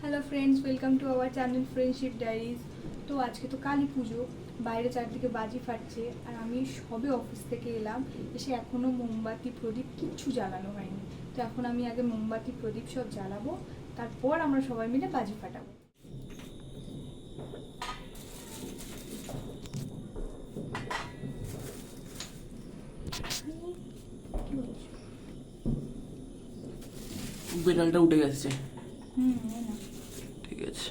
Hello friends, welcome to our channel friendship diaries. তো আজকে তো কালী পুজো, বাইরে চারদিকে বাজি ফাটছে, আর আমি সবে অফিস থেকে এলাম, এসে এখনও মোমবাতি প্রদীপ কিচ্ছু জ্বালানো হয়নি। তো এখন আমি আগে মোমবাতি প্রদীপ সব জ্বালাবো, তারপর আমরা সবাই মিলে বাজি ফাটাবো। বেলালটা উঠে গেছে। না ঠিক আছে।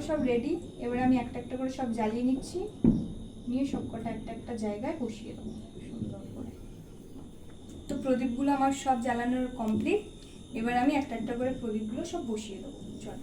সব রেডি, এবারে আমি একটা একটা করে সব জ্বালিয়ে নিচ্ছি, নিয়ে সবকটা একটা একটা জায়গায় বসিয়ে দেবো সুন্দর করে। তো প্রদীপগুলো আমার সব জ্বালানোর কমপ্লিট, এবার আমি একটা একটা করে প্রদীপগুলো সব বসিয়ে দেবো। চল।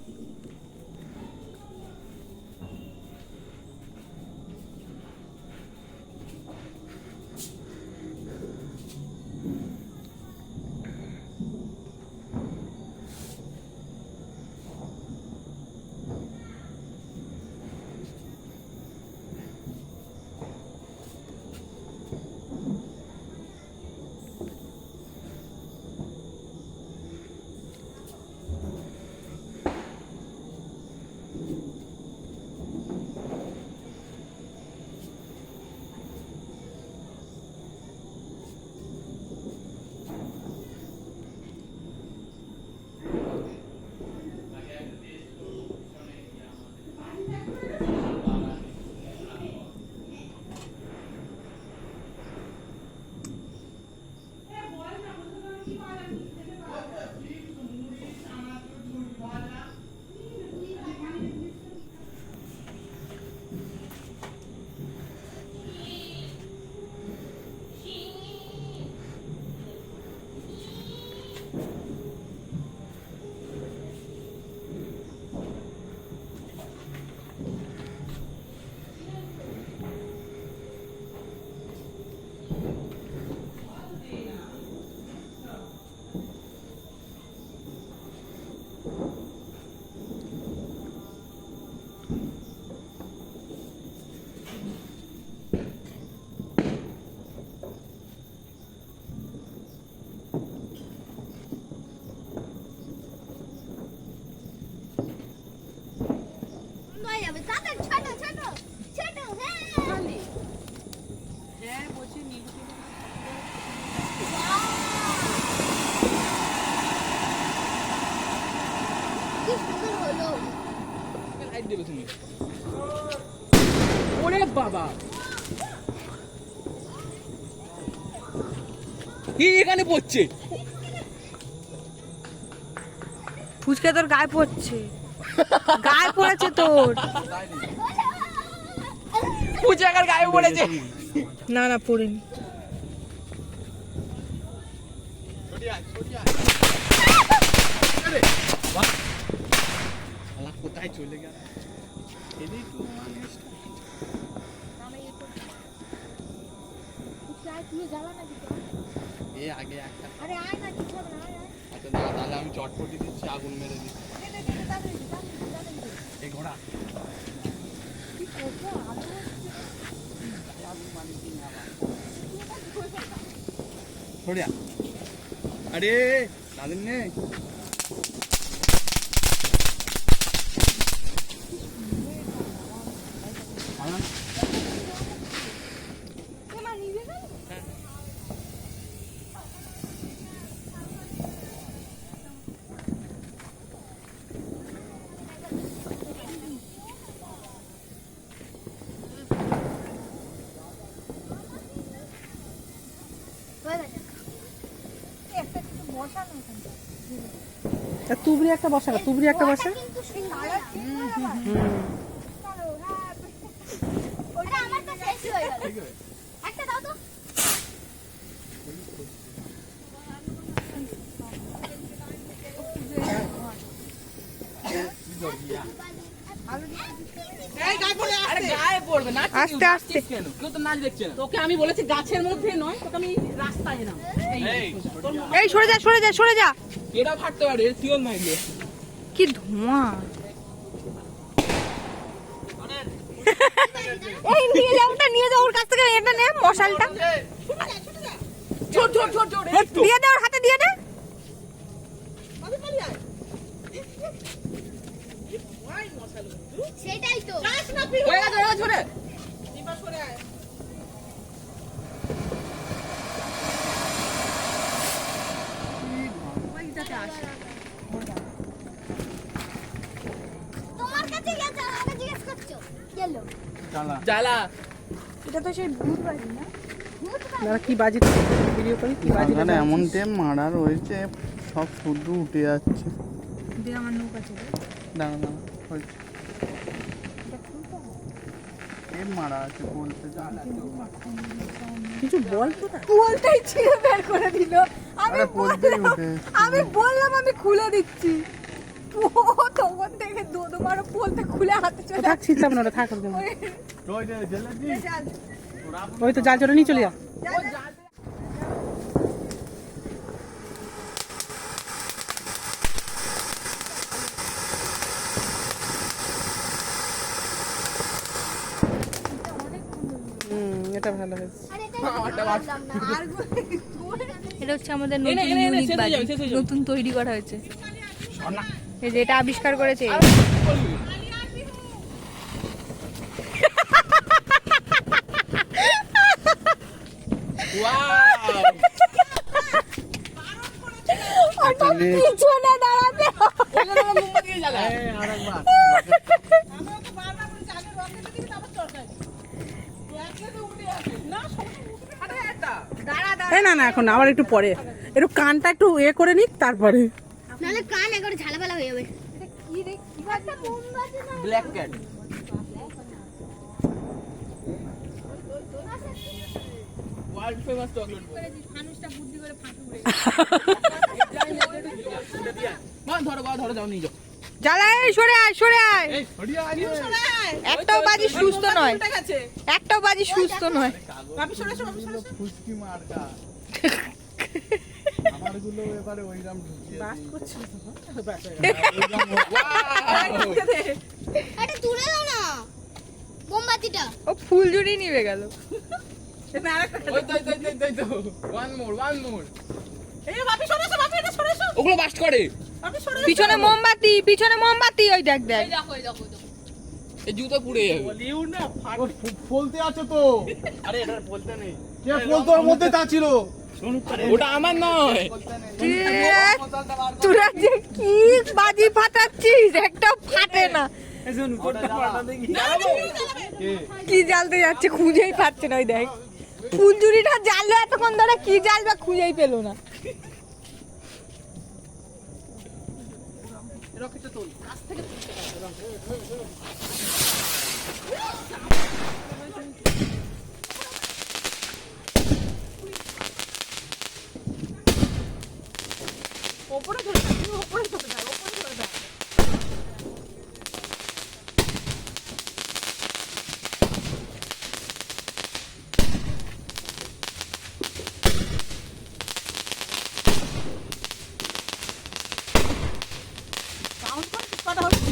ওরে বাবা, কি এখানে পড়ছে? ফুচকা তোর গায়ে পড়ছে, গায়ে পড়েছে তোর। ফুচকার গায়ে পড়েছে? না না, পড়েনি। কোথায় চলে গেল? তাহলে আমি চটপটি দিচ্ছি, আগুন মেরে দিচ্ছি। এই ঘোড়া আরে তাদের নেই। তুবড়ি একটা বসা, তুবড়ি একটা বসা। আস্তে আস্তে। কেন কেউ তো নাচ দেখছে না। তোকে আমি বলেছি গাছের মধ্যে নয়, তোকে আমি রাস্তায় এলাম। এই এই সরে যা সরে যা সরে যা। এটা ফাটতে পারে টিউন মাইলে। কি ধোঁয়া! এই নিয়ে যাও, ওটা নিয়ে যাও, ওর কাছ থেকে এটা নে, মশালটা ছোট ছোট ছোট ছোট দিয়ে দে, ওর হাতে দিয়ে দে। সেটাই তো হয়ে গেছে ছোটে। তোমার কাছে গেছে আমাকে জিজ্ঞেস করছো গেল চালা জ্বালা এটা তো সেই ভূত বাড়ি না? দাঁড়া, কি বাজি ভিডিও করি, কি বাজি এখানে এমন টেম মারা রয়েছে সব শুধু উঠে যাচ্ছে। দে আমার নৌকা চলে। দাঁড়া দাঁড়া হয়েছে টেম মারা আছে বলতে কিছু বল তো না। পোলটাই ছিঁড়ে বের করে দিল। আরে পোলটাই উঠে আমি বললাম আমি খুলে দিচ্ছি, ও তখন থেকে দোদো মারো পোলতে খুলে হাতে চলে থাক, ছিটলাম না, ওটা থাক ওর জন্য। আসছে। ওই তো জাল চলে নিয়ে চলে যা। এটা ভালো হয়েছে। আরে এটা বললাম না এটা হচ্ছে আমাদের এনে, নতুন এনে, এনে, ইউনিক শেষ হয়ে বাজি, যাবে, শেষ হয়ে যাবে। নতুন তৈরি করা হয়েছে। এই যে এটা আবিষ্কার করেছে পিছনে দাঁড়াতে এই না না, এখন না, আবার একটু পরে, একটু কানটা একটু এ করে নিক তারপরে। নালে কান একবার ঝালাপালা হয়ে যাবে কি রে কি বাজে black cat world famous chocolate মানুষটা বুদ্ধি করে ফাঁকি উড়ে মা ধরো বা ধরো যাও নিয়ে যাও। জ্বালা, এই সরে আয় সরে আয়। এই হরিয়া আগে একটাও বাজি সুস্থ নয়, উল্টে গেছে। একটাও বাজি সুস্থ নয়। বাপি সরে এসো, বাপি সরে এসো। ফুসকি মার্কা আমারগুলো এবারে ওইরাম ঢুকিয়ে এটা তুলে দাও না মোমবাতিটা ও ফুলঝুরি নিবে গেল। এখানে আরেকটা ওই তো ওয়ান মোর এই বাপি সরে এসো, বাপি এটা সরে এসো। ওগুলো বাস্ট করে বাপি সরে এসো। পিছনে মোমবাতি, পিছনে মোমবাতি, ওই দেখ দেখ। এই দেখো, এই দেখো, এই দেখো। এই জুতো পুড়ে যাবে বলিও না ফাট। ফলতে আছে তো আরে এটা বলতে নেই কে ফলতো ওর মধ্যে তা ছিল ওটা আমার নয় কি রে? তোরা যে কি বাজি ফাটাচ্ছিস, একটা ফাটে না। কি জ্বালতে যাচ্ছে খুঁজেই পাচ্ছে না, ওই দেখ ফুলঝুরিটা জ্বাললো এতক্ষণ ধরে, কি জ্বালবে খুঁজেই পেলো না। রকেটটা তোল কাছ থেকে। ওপরে ধরে থাক, তুমি ওপরে ধরে থাক, ওপরে ধরে থাক। সাউন্ড করছিস কটা হচ্ছে?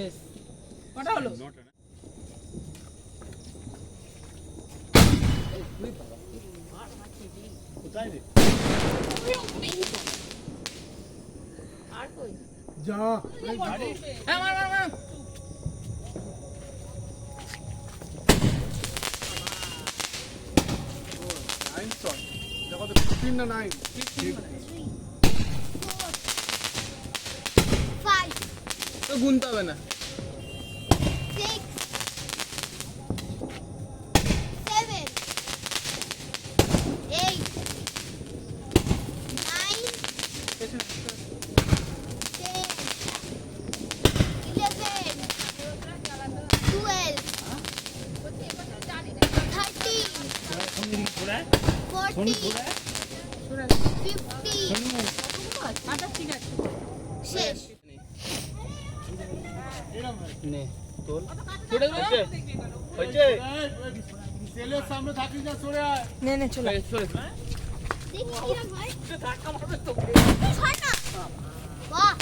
Yes. কটা হলো? যা হ্যাঁ, মার, মার, মার। দেখো তো 15 না 9 5 তো গুনতে হবে না 6 7 8 9 10 11 12 13 14 15 নে তোল সেলের সামনে থাকিস না, সরে আয়। নে নে চলে দেখি কিরম হয়। ছয়টা। বাহ